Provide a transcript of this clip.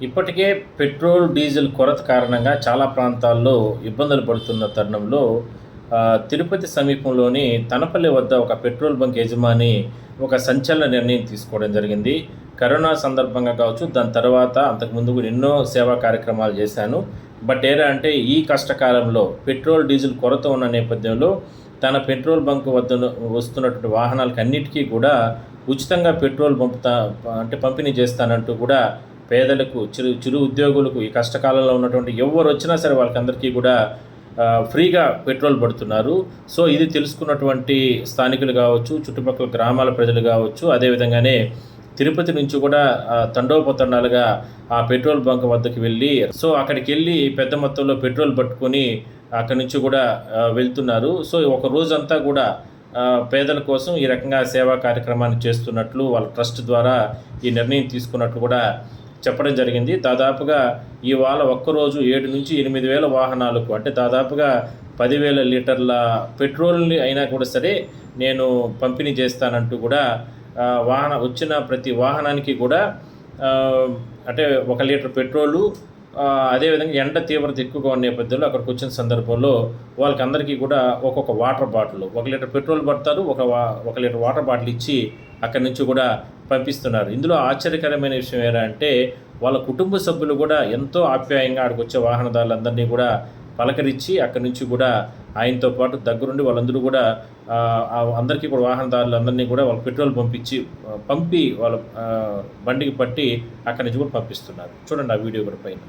ఇప్పటికే petrol, diesel కొరత కారణంగా చాలా ప్రాంతాల్లో ఇబ్బందులు పడుతున్న తరుణంలో తిరుపతి సమీపంలోని తనపల్లి వద్ద ఒక పెట్రోల్ బంక్ యజమాని ఒక సంచలన నిర్ణయం తీసుకోవడం జరిగింది. కరోనా సందర్భంగా కావచ్చు, దాని తర్వాత అంతకుముందు కూడా ఎన్నో సేవా కార్యక్రమాలు చేశాను. బట్ ఏరా అంటే ఈ కష్టకాలంలో పెట్రోల్, డీజిల్ కొరత ఉన్న నేపథ్యంలో తన పెట్రోల్ బంక్ వద్ద వస్తున్నటువంటి వాహనాలకు అన్నిటికీ కూడా ఉచితంగా పెట్రోల్ పంపిణీ చేస్తానంటూ కూడా పేదలకు, చిరు ఉద్యోగులకు, ఈ కష్టకాలంలో ఉన్నటువంటి ఎవరు వచ్చినా సరే వాళ్ళకందరికీ కూడా ఫ్రీగా పెట్రోల్ పడుతున్నారు. సో ఇది తెలుసుకున్నటువంటి స్థానికులు కావచ్చు, చుట్టుపక్కల గ్రామాల ప్రజలు కావచ్చు, అదేవిధంగానే తిరుపతి నుంచి కూడా తండోపతండాలుగా ఆ పెట్రోల్ బంక్ వద్దకు వెళ్ళి సో అక్కడికి వెళ్ళి పెద్ద మొత్తంలో పెట్రోల్ పట్టుకొని అక్కడి నుంచి కూడా వెళ్తున్నారు. సో ఒక రోజంతా కూడా పేదల కోసం ఈ రకంగా సేవా కార్యక్రమాన్ని చేస్తున్నట్లు వాళ్ళ ట్రస్ట్ ద్వారా ఈ నిర్ణయం తీసుకున్నట్లు కూడా చెప్పడం జరిగింది. దాదాపుగా ఇవాళ ఒక్కరోజు 7 నుంచి 8 వేల వాహనాలకు, అంటే దాదాపుగా 10,000 లీటర్ల పెట్రోల్ని అయినా కూడా సరే నేను పంపిణీ చేస్తానంటూ కూడా వచ్చిన ప్రతి వాహనానికి కూడా అంటే 1 లీటర్ పెట్రోలు, అదేవిధంగా ఎండ తీవ్రత ఎక్కువగా ఉన్న నేపథ్యంలో అక్కడికి వచ్చిన సందర్భంలో వాళ్ళకందరికీ కూడా ఒక్కొక్క వాటర్ బాటిల్, 1 లీటర్ పెట్రోల్ పడతారు, 1 లీటర్ వాటర్ బాటిల్ ఇచ్చి అక్కడి నుంచి కూడా పంపిస్తున్నారు. ఇందులో ఆశ్చర్యకరమైన విషయం ఏంటంటే అంటే వాళ్ళ కుటుంబ సభ్యులు కూడా ఎంతో ఆప్యాయంగా అక్కడికి వచ్చే వాహనదారులందరినీ కూడా పలకరించి అక్కడి నుంచి కూడా ఆయనతో పాటు దగ్గరుండి వాళ్ళందరూ కూడా అందరికీ కూడా వాహనదారులందరినీ కూడా వాళ్ళ పెట్రోల్ పంపి వాళ్ళ బండికి పట్టి అక్కడి నుంచి కూడా పంపిస్తున్నారు. చూడండి ఆ వీడియో కూడా పైన.